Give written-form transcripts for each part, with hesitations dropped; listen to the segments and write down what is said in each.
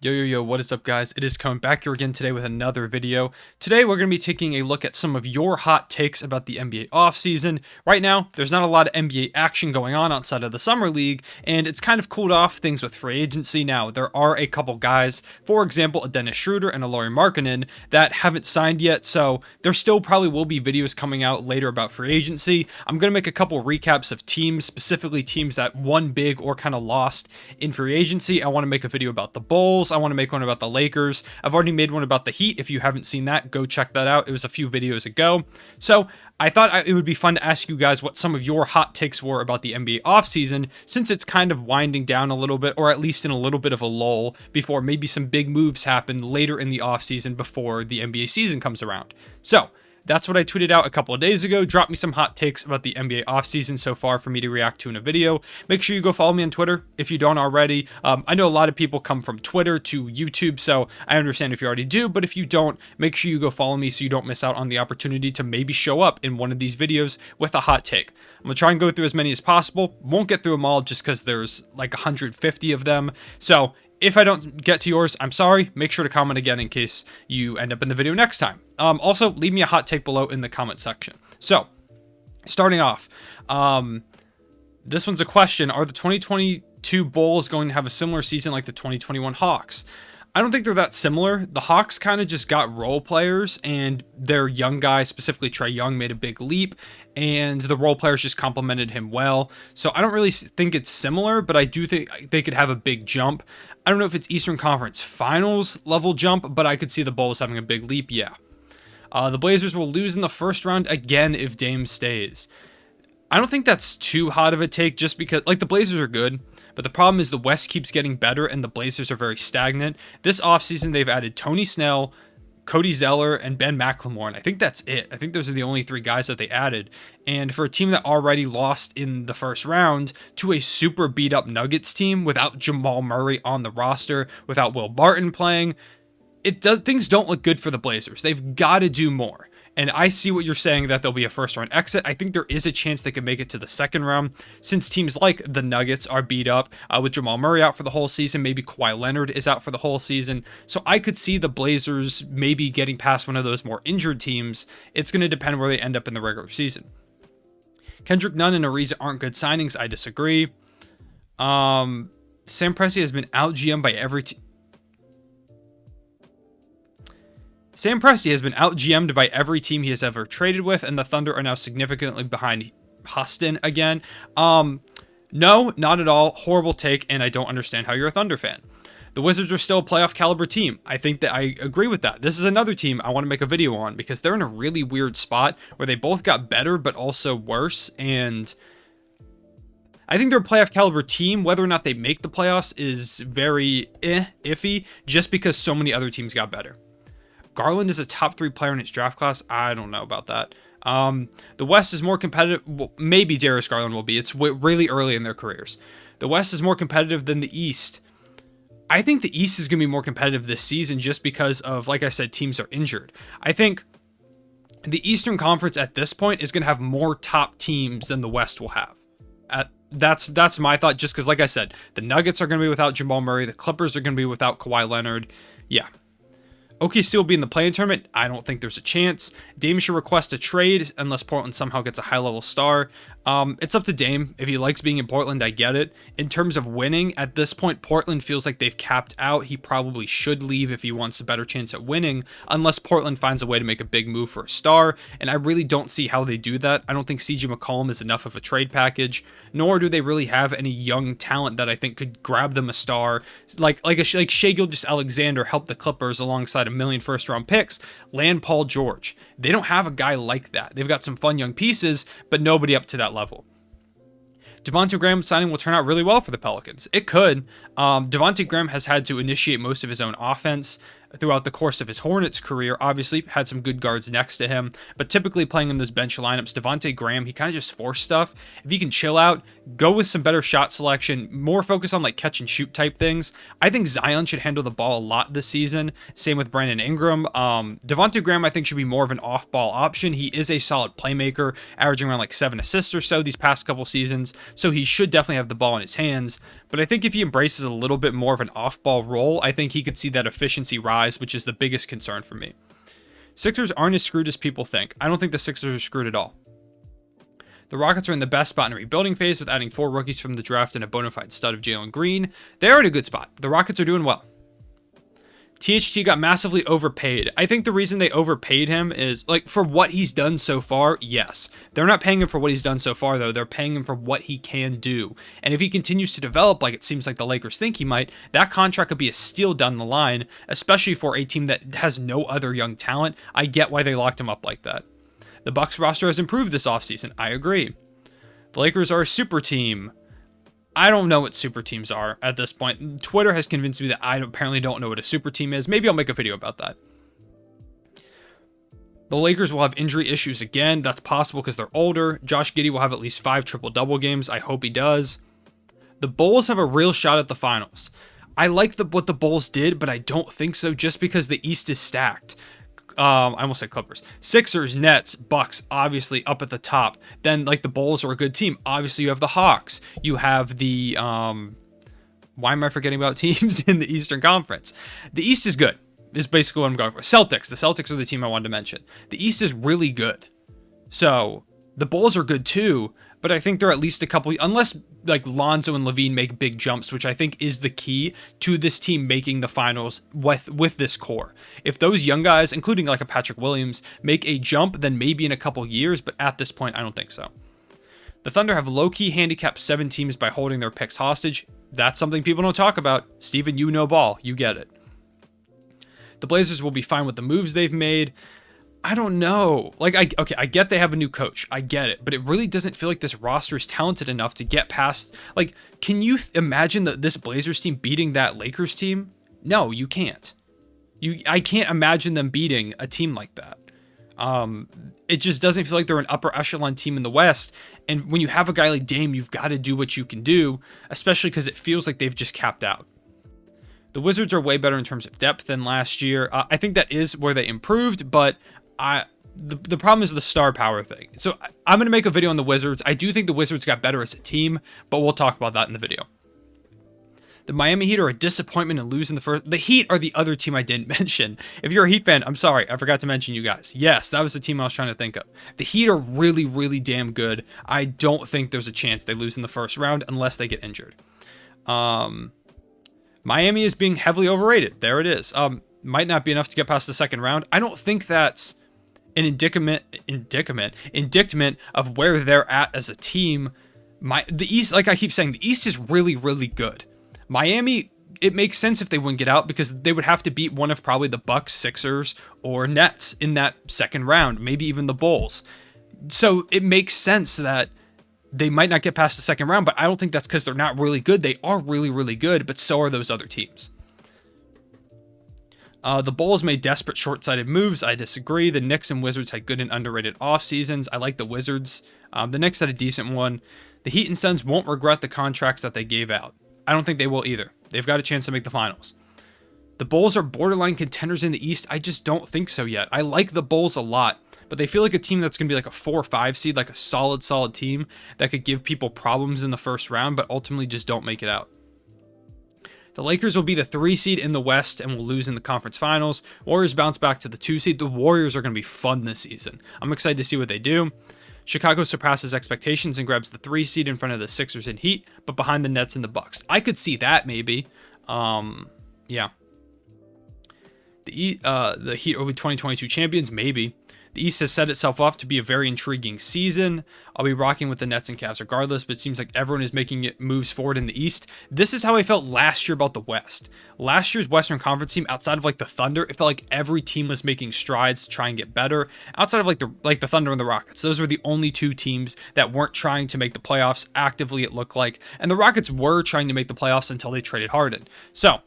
Yo, what is up, guys? It is coming back here again today with another video. Today, we're going to be taking a look at some of your hot takes about the NBA offseason. Right now, there's not a lot of NBA action going on outside of the Summer League, and it's kind of cooled off things with free agency. Now, there are a couple guys, for example, a Dennis Schroeder and a Lauri Markkanen, that haven't signed yet, so there still probably will be videos coming out later about free agency. I'm going to make a couple recaps of teams, specifically teams that won big or kind of lost in free agency. I want to make a video about the Bulls. I want to make one about the Lakers. I've already made one about the Heat. If you haven't seen that, go check that out. It was a few videos ago. So I thought it would be fun to ask you guys what some of your hot takes were about the NBA offseason, since it's kind of winding down a little bit, or at least in a little bit of a lull, before maybe some big moves happen later in the offseason before the NBA season comes around. So that's what I tweeted out a couple of days ago. Drop me some hot takes about the NBA offseason so far for me to react to in a video. Make sure you go follow me on Twitter if you don't already. I know a lot of people come from Twitter to YouTube, so I understand if you already do, but if you don't, make sure you go follow me so you don't miss out on the opportunity to maybe show up in one of these videos with a hot take. I'm going to try and go through as many as possible. Won't get through them all just because there's like 150 of them. So if I don't get to yours, I'm sorry. Make sure to comment again in case you end up in the video next time. Also, leave me a hot take below in the comment section. So, starting off, this one's a question. Are the 2022 Bulls going to have a similar season like the 2021 Hawks? I don't think they're that similar. The Hawks kind of just got role players, and their young guy, specifically Trae Young, made a big leap, and the role players just complemented him well. So I don't really think it's similar, but I do think they could have a big jump. I don't know if it's Eastern Conference Finals level jump, but I could see the Bulls having a big leap, yeah. The Blazers will lose in the first round again if Dame stays. I don't think that's too hot of a take, just because, like, the Blazers are good, but the problem is the West keeps getting better and the Blazers are very stagnant. This offseason, they've added Tony Snell, Cody Zeller, and Ben McLemore, and I think that's it. I think those are the only three guys that they added. And for a team that already lost in the first round to a super beat-up Nuggets team without Jamal Murray on the roster, without Will Barton playing, things don't look good for the Blazers. They've got to do more. And I see what you're saying, that there'll be a first-round exit. I think there is a chance they could make it to the second round, since teams like the Nuggets are beat up with Jamal Murray out for the whole season. Maybe Kawhi Leonard is out for the whole season. So I could see the Blazers maybe getting past one of those more injured teams. It's going to depend where they end up in the regular season. Kendrick Nunn and Ariza aren't good signings. I disagree. Sam Presti has been out-GM'd by every team. Sam Presti has been out-GM'd by every team he has ever traded with, and the Thunder are now significantly behind Houston again. No, not at all. Horrible take, and I don't understand how you're a Thunder fan. The Wizards are still a playoff caliber team. I think that I agree with that. This is another team I want to make a video on, because they're in a really weird spot where they both got better but also worse, and I think they're a playoff caliber team. Whether or not they make the playoffs is very iffy, just because so many other teams got better. Garland is a top 3 player in his draft class. I don't know about that. The West is more competitive. Well, maybe Darius Garland will be. It's really early in their careers. The West is more competitive than the East. I think the East is going to be more competitive this season just because of, like I said, teams are injured. I think the Eastern Conference at this point is going to have more top teams than the West will have. That's my thought, just because, like I said, the Nuggets are going to be without Jamal Murray. The Clippers are going to be without Kawhi Leonard. Yeah. OKC will be in the play-in tournament. I don't think there's a chance. Dame should request a trade unless Portland somehow gets a high-level star. It's up to Dame. If he likes being in Portland, I get it. In terms of winning, at this point, Portland feels like they've capped out. He probably should leave if he wants a better chance at winning, unless Portland finds a way to make a big move for a star, and I really don't see how they do that. I don't think CJ McCollum is enough of a trade package, nor do they really have any young talent that I think could grab them a star. Like Shai Gilgeous-Alexander helped the Clippers alongside a million first-round picks land Paul George. They don't have a guy like that. They've got some fun young pieces, but nobody up to that level. Devontae Graham signing will turn out really well for the Pelicans. It could. Devontae Graham has had to initiate most of his own offense throughout the course of his Hornets career. Obviously, had some good guards next to him, but typically playing in those bench lineups, Devontae Graham, he kind of just forced stuff. If he can chill out, go with some better shot selection, more focus on like catch and shoot type things. I think Zion should handle the ball a lot this season. Same with Brandon Ingram. Devontae Graham, I think, should be more of an off-ball option. He is a solid playmaker, averaging around like 7 assists or so these past couple seasons, so he should definitely have the ball in his hands. But I think if he embraces a little bit more of an off-ball role, I think he could see that efficiency rise, which is the biggest concern for me. Sixers aren't as screwed as people think. I don't think the Sixers are screwed at all. The Rockets are in the best spot in a rebuilding phase with adding 4 rookies from the draft and a bona fide stud of Jalen Green. They're in a good spot. The Rockets are doing well. THT got massively overpaid. I think the reason they overpaid him is, like, for what he's done so far, yes. They're not paying him for what he's done so far, though. They're paying him for what he can do. And if he continues to develop like it seems like the Lakers think he might, that contract could be a steal down the line, especially for a team that has no other young talent. I get why they locked him up like that. The Bucks roster has improved this offseason. I agree. The Lakers are a super team. I don't know what super teams are at this point. Twitter has convinced me that I apparently don't know what a super team is. Maybe I'll make a video about that. The Lakers will have injury issues again. That's possible because they're older. Josh Giddey will have at least 5 triple-double games. I hope he does. The Bulls have a real shot at the finals. I like what the Bulls did, but I don't think so just because the East is stacked. I almost said Clippers. Sixers, Nets, Bucks, obviously up at the top. Then, like, the Bulls are a good team. Obviously, you have the Hawks. You have the, why am I forgetting about teams in the Eastern Conference? The East is good, is basically what I'm going for. Celtics. The Celtics are the team I wanted to mention. The East is really good. So, the Bulls are good too, but I think they're at least a couple, unless like Lonzo and Levine make big jumps, which I think is the key to this team making the finals with this core. If those young guys, including like a Patrick Williams, make a jump, then maybe in a couple years, but at this point, I don't think so. The Thunder have low-key handicapped 7 teams by holding their picks hostage. That's something people don't talk about. Steven, you know ball. You get it. The Blazers will be fine with the moves they've made. I don't know. Like, I get they have a new coach. I get it. But it really doesn't feel like this roster is talented enough to get past. Like, can you imagine this Blazers team beating that Lakers team? No, you can't. I can't imagine them beating a team like that. It just doesn't feel like they're an upper echelon team in the West. And when you have a guy like Dame, you've got to do what you can do, especially because it feels like they've just capped out. The Wizards are way better in terms of depth than last year. I think that is where they improved, but the problem is the star power thing. So I'm going to make a video on the Wizards. I do think the Wizards got better as a team, but we'll talk about that in the video. The Miami Heat are a disappointment and losing the first. The Heat are the other team I didn't mention. If you're a Heat fan, I'm sorry. I forgot to mention you guys. Yes, that was the team I was trying to think of. The Heat are really, really damn good. I don't think there's a chance they lose in the first round unless they get injured. Miami is being heavily overrated. There it is. Might not be enough to get past the second round. I don't think that's an indictment of where they're at as a team. The East, like I keep saying, the East is really, really good. Miami, it makes sense if they wouldn't get out because they would have to beat one of probably the Bucks, Sixers, or Nets in that second round, maybe even the Bulls. So it makes sense that they might not get past the second round, but I don't think that's because they're not really good. They are really, really good, but so are those other teams. The Bulls made desperate short-sighted moves. I disagree. The Knicks and Wizards had good and underrated off seasons. I like the Wizards. The Knicks had a decent one. The Heat and Suns won't regret the contracts that they gave out. I don't think they will either. They've got a chance to make the finals. The Bulls are borderline contenders in the East. I just don't think so yet. I like the Bulls a lot, but they feel like a team that's going to be like a 4 or 5 seed, like a solid team that could give people problems in the first round, but ultimately just don't make it out. The Lakers will be the 3 seed in the West and will lose in the conference finals. Warriors bounce back to the 2 seed. The Warriors are going to be fun this season. I'm excited to see what they do. Chicago surpasses expectations and grabs the 3 seed in front of the Sixers and Heat, but behind the Nets and the Bucks. I could see that maybe. Yeah. The Heat will be 2022 champions, maybe. The East has set itself up to be a very intriguing season. I'll be rocking with the Nets and Cavs regardless, but it seems like everyone is making moves forward in the East. This is how I felt last year about the West. Last year's Western Conference team, outside of like the Thunder, it felt like every team was making strides to try and get better. Outside of like the Thunder and the Rockets, those were the only 2 teams that weren't trying to make the playoffs actively, it looked like. And the Rockets were trying to make the playoffs until they traded Harden. So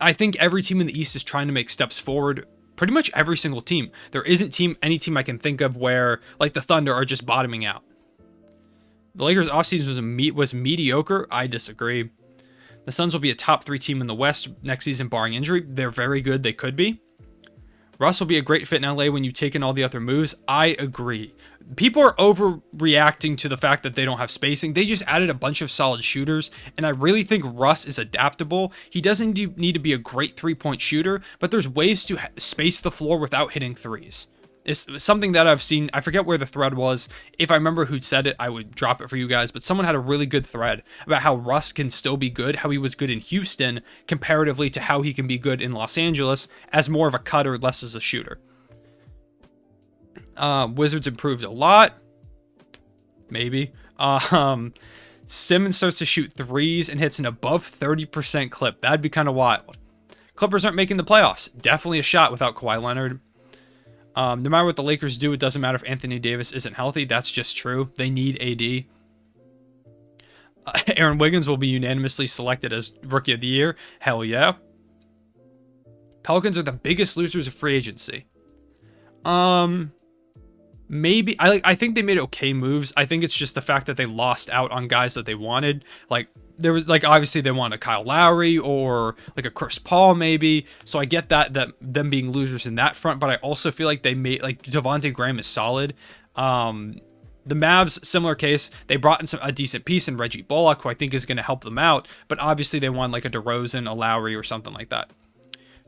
I think every team in the East is trying to make steps forward. Pretty much every single team. There isn't any team I can think of where, like the Thunder, are just bottoming out. The Lakers' offseason was mediocre. I disagree. The Suns will be a top 3 team in the West next season, barring injury. They're very good. They could be. Russ will be a great fit in LA when you take in all the other moves. I agree. People are overreacting to the fact that they don't have spacing. They just added a bunch of solid shooters, and I really think Russ is adaptable. He doesn't need to be a great three-point shooter, but there's ways to space the floor without hitting threes. It's something that I've seen. I forget where the thread was. If I remember who said it, I would drop it for you guys. But someone had a really good thread about how Russ can still be good, how he was good in Houston comparatively to how he can be good in Los Angeles as more of a cutter, less as a shooter. Wizards improved a lot. Maybe. Simmons starts to shoot threes and hits an above 30% clip. That'd be kind of wild. Clippers aren't making the playoffs. Definitely a shot without Kawhi Leonard. No matter what the Lakers do, it doesn't matter if Anthony Davis isn't healthy. That's just true. They need AD. Aaron Wiggins will be unanimously selected as Rookie of the Year. Hell yeah. Pelicans are the biggest losers of free agency. Maybe. I think they made okay moves. I think it's just the fact that they lost out on guys that they wanted. Like, there was, like, obviously they wanted a Kyle Lowry or like a Chris Paul maybe. So I get that them being losers in that front, but I also feel like they made, like, Devontae Graham is solid. The Mavs, similar case, they brought in a decent piece in Reggie Bullock, who I think is going to help them out, but obviously they want like a DeRozan, a Lowry, or something like that.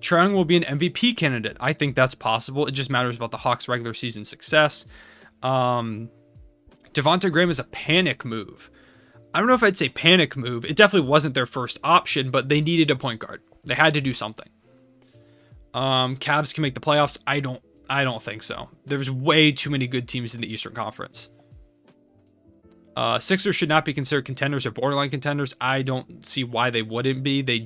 Trae Young will be an MVP candidate. I think that's possible. It just matters about the Hawks' regular season success. Devontae Graham is a panic move. I don't know if I'd say panic move. It definitely wasn't their first option, but they needed a point guard. They had to do something. Cavs can make the playoffs. I don't think so. There's way too many good teams in the Eastern Conference. Sixers should not be considered contenders or borderline contenders. I don't see why they wouldn't be. They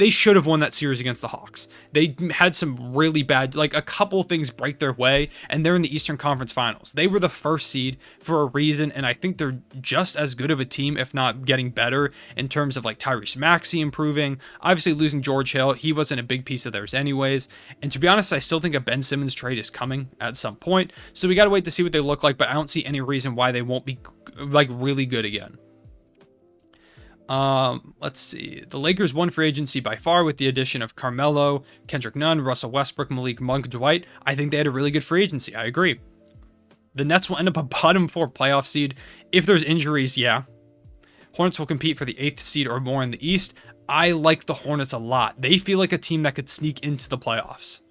should have won that series against the Hawks. They had some really bad, like a couple things break their way, and they're in the Eastern Conference Finals. They were the first seed for a reason, and I think they're just as good of a team, if not getting better, in terms of like Tyrese Maxey improving. Obviously losing George Hill, he wasn't a big piece of theirs anyways. And to be honest, I still think a Ben Simmons trade is coming at some point. So we got to wait to see what they look like, but I don't see any reason why they won't be like really good again. Let's see. The Lakers won free agency by far with the addition of Carmelo, Kendrick Nunn, Russell Westbrook, Malik Monk, Dwight. I think they had a really good free agency. I agree. The Nets will end up a bottom 4 playoff seed. If there's injuries, yeah. Hornets will compete for the 8th seed or more in the East. I like the Hornets a lot. They feel like a team that could sneak into the playoffs.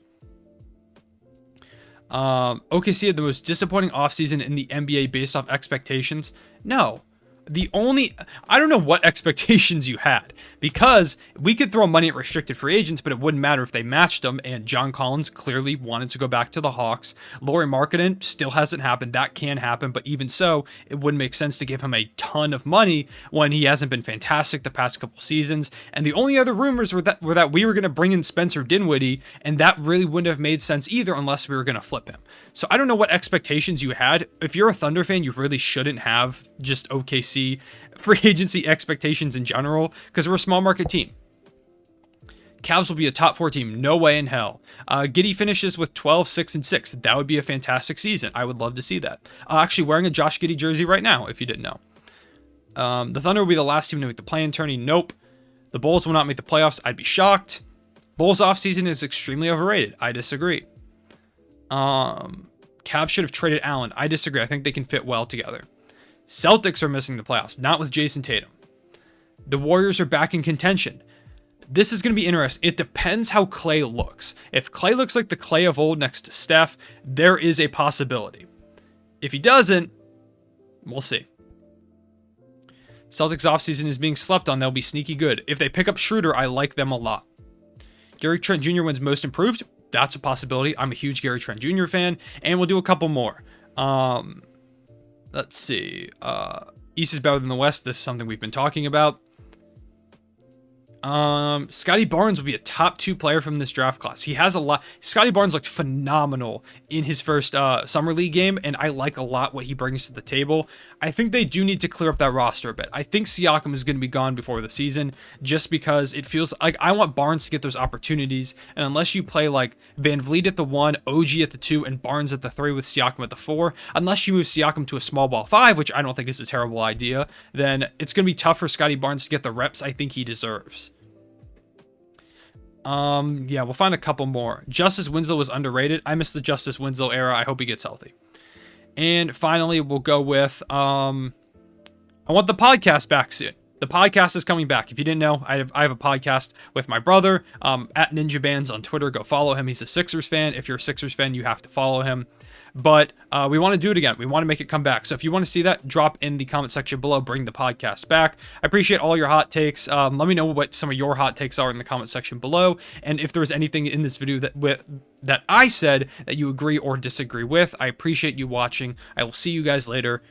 OKC had the most disappointing offseason in the NBA based off expectations. No. I don't know what expectations you had, because we could throw money at restricted free agents, but it wouldn't matter if they matched them, and John Collins clearly wanted to go back to the Hawks. Lauri Markkanen still hasn't happened. That can happen, but even so, it wouldn't make sense to give him a ton of money when he hasn't been fantastic the past couple seasons. And the only other rumors were that we were going to bring in Spencer Dinwiddie, and that really wouldn't have made sense either unless we were going to flip him. So I don't know what expectations you had. If you're a Thunder fan, you really shouldn't have just OKC free agency expectations in general, because we're a small market team. Cavs will be a top 4 team. No way in hell. Giddey finishes with 12, 6, and 6. That would be a fantastic season. I would love to see that. Actually wearing a Josh Giddey jersey right now, if you didn't know. The Thunder will be the last team to make the play-in tourney. Nope. The Bulls will not make the playoffs. I'd be shocked. Bulls offseason is extremely overrated. I disagree. Cavs should have traded Allen. I disagree. I think they can fit well together. Celtics are missing the playoffs, not with Jason Tatum. The Warriors are back in contention. This is going to be interesting. It depends how Klay looks. If Klay looks like the Klay of old next to Steph, there is a possibility. If he doesn't, we'll see. Celtics offseason is being slept on. They'll be sneaky good. If they pick up Schroeder, I like them a lot. Gary Trent Jr. wins most improved. That's a possibility. I'm a huge Gary Trent Jr. fan, and we'll do a couple more. Let's see. East is better than the West. This is something we've been talking about. Scotty Barnes will be a top 2 player from this draft class. He has a lot. Scotty Barnes looked phenomenal in his first summer league game, and I like a lot what he brings to the table. I think they do need to clear up that roster a bit. I think Siakam is going to be gone before the season, just because it feels like I want Barnes to get those opportunities, and unless you play like Van Vliet at the 1, OG at the 2, and Barnes at the 3 with Siakam at the 4, unless you move Siakam to a small ball 5, which I don't think is a terrible idea, then it's going to be tough for Scotty Barnes to get the reps I think he deserves. Yeah, we'll find a couple more. Justice Winslow was underrated. I miss the Justice Winslow era. I hope he gets healthy. And finally, we'll go with I want the podcast back soon. The podcast is coming back. If you didn't know, I have a podcast with my brother at Ninja Bands on Twitter. Go follow him. He's a Sixers fan. If you're a Sixers fan, you have to follow him. But we want to do it again. We want to make it come back. So if you want to see that, drop in the comment section below. Bring the podcast back. I appreciate all your hot takes. Let me know what some of your hot takes are in the comment section below. And if there's anything in this video that I said that you agree or disagree with, I appreciate you watching. I will see you guys later.